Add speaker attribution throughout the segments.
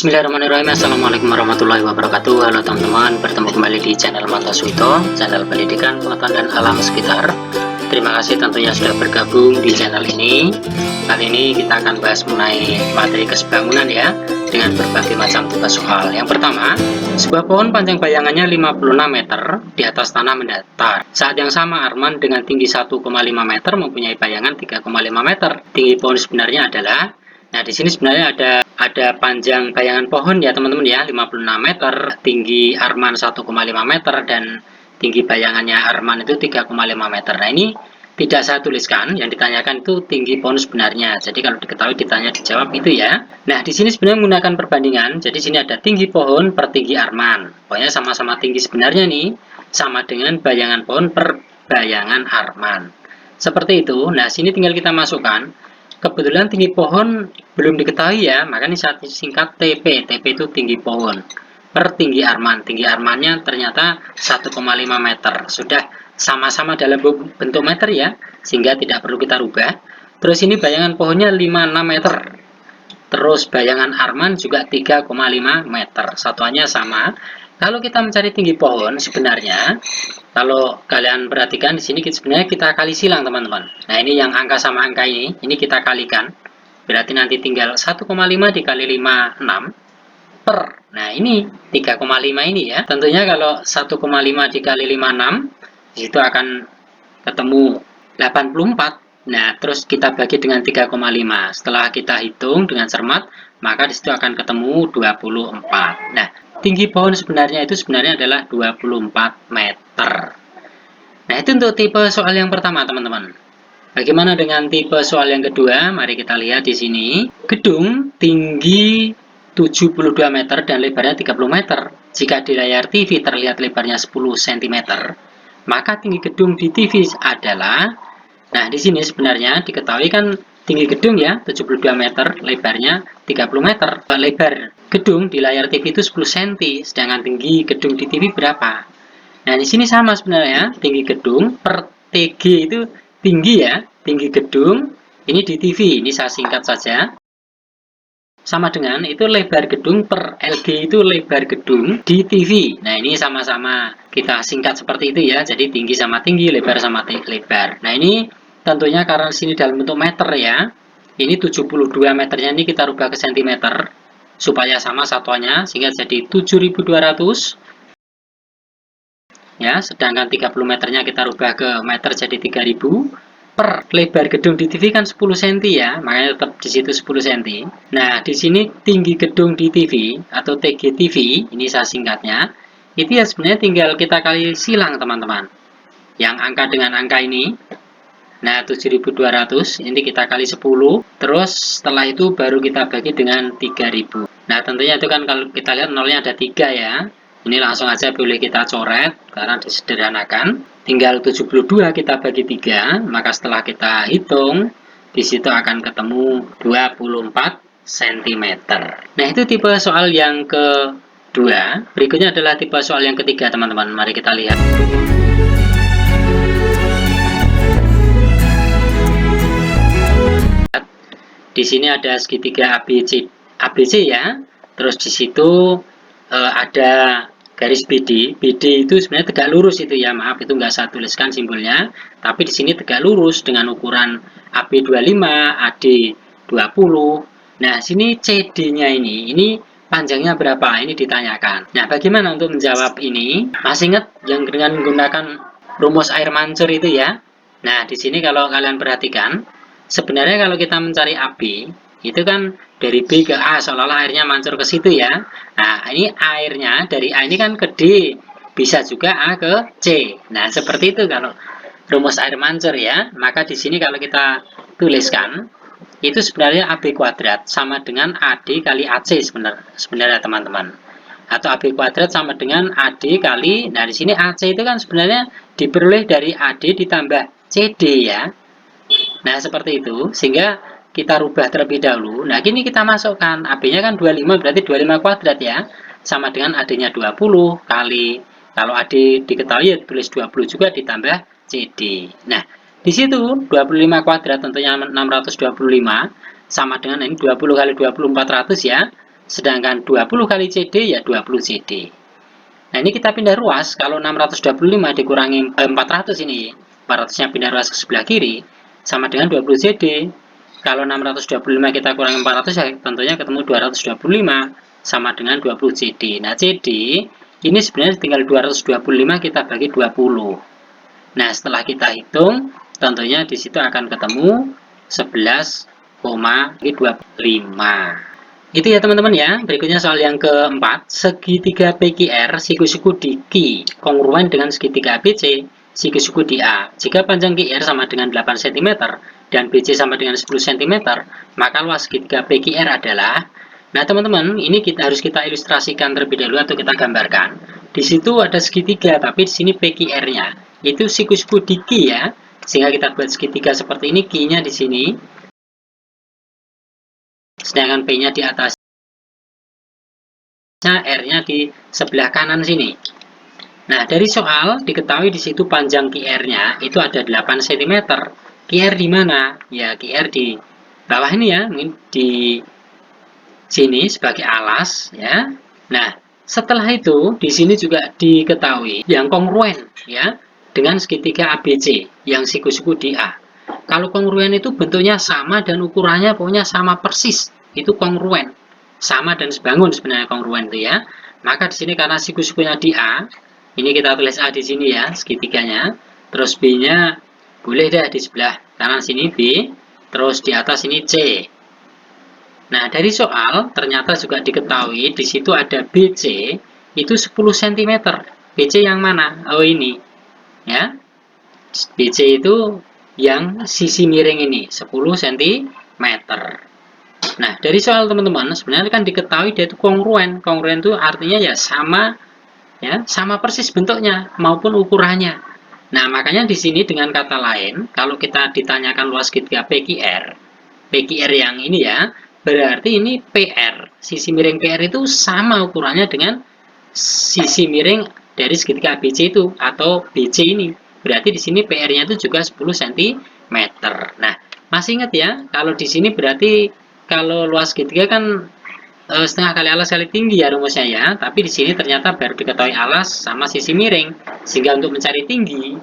Speaker 1: Bismillahirrahmanirrahim. Assalamualaikum warahmatullahi wabarakatuh. Halo teman-teman, bertemu kembali di channel Mata Suito, channel pendidikan, pengetahuan dan alam sekitar. Terima kasih tentunya sudah bergabung di channel ini. Kali ini kita akan bahas mengenai materi kesebangunan ya, dengan berbagai macam tipe soal. Yang pertama, sebuah pohon panjang bayangannya 56 meter di atas tanah mendatar. Saat yang sama Arman dengan tinggi 1,5 meter mempunyai bayangan 3,5 meter. Tinggi pohon sebenarnya adalah, nah di sini sebenarnya ada panjang bayangan pohon ya teman-teman ya, 56 meter, tinggi Arman 1,5 meter, dan tinggi bayangannya Arman itu 3,5 meter. Nah ini tidak saya tuliskan, yang ditanyakan itu tinggi pohon sebenarnya. Jadi kalau diketahui ditanya dijawab itu ya. Nah di sini sebenarnya menggunakan perbandingan. Jadi sini ada tinggi pohon per tinggi Arman. Pokoknya sama-sama tinggi sebenarnya nih, sama dengan bayangan pohon per bayangan Arman. Seperti itu. Nah sini tinggal kita masukkan. Kebetulan tinggi pohon belum diketahui ya, makanya saya singkat TP. TP itu tinggi pohon per tinggi Arman. Tinggi Armannya ternyata 1,5 meter. Sudah sama-sama dalam bentuk meter ya, sehingga tidak perlu kita rubah. Terus ini bayangan pohonnya 56 meter. Terus bayangan Arman juga 3,5 meter. Satuannya sama. Kalau kita mencari tinggi pohon sebenarnya, kalau kalian perhatikan di sini sebenarnya kita kali silang teman-teman. Nah ini yang angka sama angka ini kita kalikan. Berarti nanti tinggal 1,5 dikali 5, 6 per. Nah ini 3,5 ini ya. Tentunya kalau 1,5 dikali 5, 6, itu akan ketemu 84. Nah terus kita bagi dengan 3,5. Setelah kita hitung dengan cermat, maka disitu akan ketemu 24. Nah tinggi pohon sebenarnya itu adalah 24 meter. Nah itu untuk tipe soal yang pertama teman-teman. Bagaimana dengan tipe soal yang kedua? Mari kita lihat di sini. Gedung tinggi 72 meter dan lebarnya 30 meter. Jika di layar TV terlihat lebarnya 10 cm, maka tinggi gedung di TV adalah, nah di sini sebenarnya diketahui kan tinggi gedung ya 72 meter, lebarnya 30 meter. Lebar gedung di layar TV itu 10 cm, sedangkan tinggi gedung di TV berapa? Nah, di sini sama sebenarnya, tinggi gedung per TG itu tinggi ya, tinggi gedung ini di TV. Ini saya singkat saja. Sama dengan itu lebar gedung per LG itu lebar gedung di TV. Nah, ini sama-sama kita singkat seperti itu ya. Jadi tinggi sama tinggi, lebar sama lebar. Nah, ini tentunya karena sini dalam bentuk meter ya. Ini 72 meternya ini kita rubah ke cm supaya sama satuannya, sehingga jadi 7.200 ya, sedangkan 30 meternya kita rubah ke meter jadi 3000 per lebar gedung di TV kan 10 cm ya, makanya tetap di situ 10 cm. Nah, di sini tinggi gedung di TV atau TGTV, ini saya singkatnya, itu ya sebenarnya tinggal kita kali silang teman-teman. Yang angka dengan angka ini, nah 7.200 ini kita kali 10, terus setelah itu baru kita bagi dengan 3000. Nah tentunya itu kan kalau kita lihat nolnya ada 3 ya. Ini langsung aja boleh kita coret karena disederhanakan. Tinggal 72 kita bagi 3, maka setelah kita hitung di situ akan ketemu 24 cm. Nah itu tipe soal yang kedua. Berikutnya adalah tipe soal yang ketiga teman-teman. Mari kita lihat. Di sini ada segitiga ABC ya. Terus di situ ada garis BD. BD itu sebenarnya tegak lurus itu ya. Maaf itu nggak saya tuliskan simbolnya. Tapi di sini tegak lurus dengan ukuran AB 25, AD 20. Nah, sini CD-nya ini panjangnya berapa? Ini ditanyakan. Nah, bagaimana untuk menjawab ini? Masih ingat yang dengan menggunakan rumus air mancur itu ya? Nah, di sini kalau kalian perhatikan, sebenarnya kalau kita mencari AB, itu kan dari B ke A, seolah-olah airnya mancur ke situ ya. Nah, ini airnya dari A ini kan ke D, bisa juga A ke C. Nah, seperti itu kalau rumus air mancur ya. Maka di sini kalau kita tuliskan, itu sebenarnya AB kuadrat sama dengan AD kali AC sebenarnya teman-teman. Atau AB kuadrat sama dengan AD kali, nah di sini AC itu kan sebenarnya diperoleh dari AD ditambah CD ya. Nah, seperti itu, sehingga kita rubah terlebih dahulu. Nah, gini kita masukkan, AB-nya kan 25, berarti 25 kuadrat ya. Sama dengan AD-nya 20 kali, kalau AD diketahui ya tulis 20 juga ditambah CD. Nah, di situ 25 kuadrat tentunya 625, sama dengan ini 20 kali 20, 400 ya. sedangkan 20 kali CD ya 20 CD. Nah, ini kita pindah ruas, kalau 625 dikurangi 400 ini, 400-nya pindah ruas ke sebelah kiri, sama dengan 20 CD. Kalau 625 kita kurangi 400, ya tentunya ketemu 225, sama dengan 20 CD. Nah, CD ini sebenarnya tinggal 225 kita bagi 20. Nah, setelah kita hitung, tentunya di situ akan ketemu 11,25. Itu ya teman-teman ya. Berikutnya soal yang keempat, segitiga PQR siku-siku di Q kongruen dengan segitiga ABC siku-siku di A. Jika panjang QR sama dengan 8 cm dan BC sama dengan 10 cm, maka luas segitiga PQR adalah. Nah teman-teman, ini harus kita ilustrasikan terlebih dahulu atau kita gambarkan. Di situ ada segitiga, tapi di sini PQR-nya itu siku-siku di Q ya. Sehingga kita buat segitiga seperti ini, Q-nya di sini. Sedangkan P-nya di atas, R-nya di sebelah kanan sini. Nah, dari soal diketahui di situ panjang QR-nya itu ada 8 cm. QR di mana? Ya, QR di bawah ini ya, mungkin di sini sebagai alas ya. Nah, setelah itu di sini juga diketahui yang kongruen ya dengan segitiga ABC yang siku-siku di A. Kalau kongruen itu bentuknya sama dan ukurannya pokoknya sama persis, itu kongruen. Sama dan sebangun sebenarnya kongruen itu ya. Maka di sini karena siku-sikunya di A, ini kita tulis A di sini ya, segitiganya. Terus B-nya boleh deh di sebelah kanan sini B, terus di atas ini C. Nah, dari soal ternyata juga diketahui di situ ada BC itu 10 cm. BC yang mana? Oh, ini. Ya. BC itu yang sisi miring ini 10 cm. Nah, dari soal teman-teman sebenarnya kan diketahui dia itu kongruen. Kongruen itu artinya ya, sama persis bentuknya maupun ukurannya. Nah, makanya di sini dengan kata lain, kalau kita ditanyakan luas segitiga PQR yang ini ya, berarti ini PR, sisi miring PR itu sama ukurannya dengan sisi miring dari segitiga ABC itu atau BC ini. Berarti di sini PR-nya itu juga 10 cm. Nah, masih ingat ya, kalau di sini berarti kalau luas segitiga kan setengah kali alas kali tinggi ya rumusnya ya. Tapi di sini ternyata baru diketahui alas sama sisi miring. Sehingga untuk mencari tinggi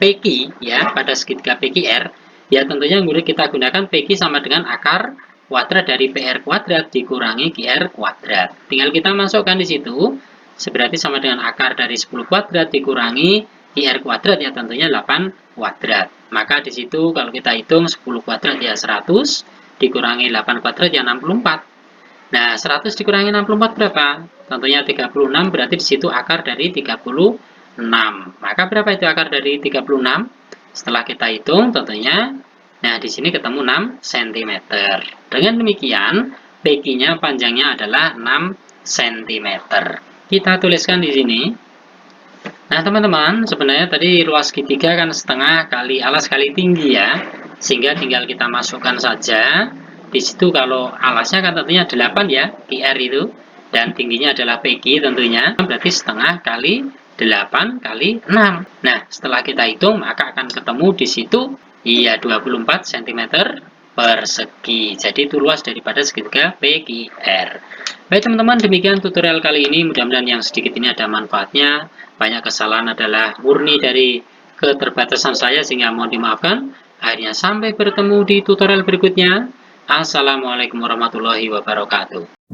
Speaker 1: PQ ya pada segitiga PQR, ya tentunya murid kita gunakan PQ sama dengan akar kuadrat dari PR kuadrat dikurangi QR kuadrat. Tinggal kita masukkan di situ. Berarti sama dengan akar dari 10 kuadrat dikurangi QR kuadrat ya tentunya 8 kuadrat. Maka di situ kalau kita hitung 10 kuadrat ya 100 dikurangi 8 kuadrat ya 64. Nah, 100 dikurangi 64 berapa? Tentunya 36, berarti di situ akar dari 36. Maka berapa itu akar dari 36? Setelah kita hitung tentunya, nah di sini ketemu 6 cm. Dengan demikian, PQ-nya panjangnya adalah 6 cm. Kita tuliskan di sini. Nah, teman-teman, sebenarnya tadi luas segitiga kan setengah kali alas kali tinggi ya. Sehingga tinggal kita masukkan saja. Di situ kalau alasnya kan tentunya 8 ya, QR itu. Dan tingginya adalah PQ tentunya. Berarti setengah kali 8 kali 6. Nah, setelah kita hitung maka akan ketemu di situ iya 24 cm persegi. Jadi itu luas daripada segitiga PQR. Baik teman-teman, demikian tutorial kali ini. Mudah-mudahan yang sedikit ini ada manfaatnya. Banyak kesalahan adalah murni dari keterbatasan saya sehingga mohon dimaafkan. Akhirnya sampai bertemu di tutorial berikutnya. Assalamualaikum warahmatullahi wabarakatuh.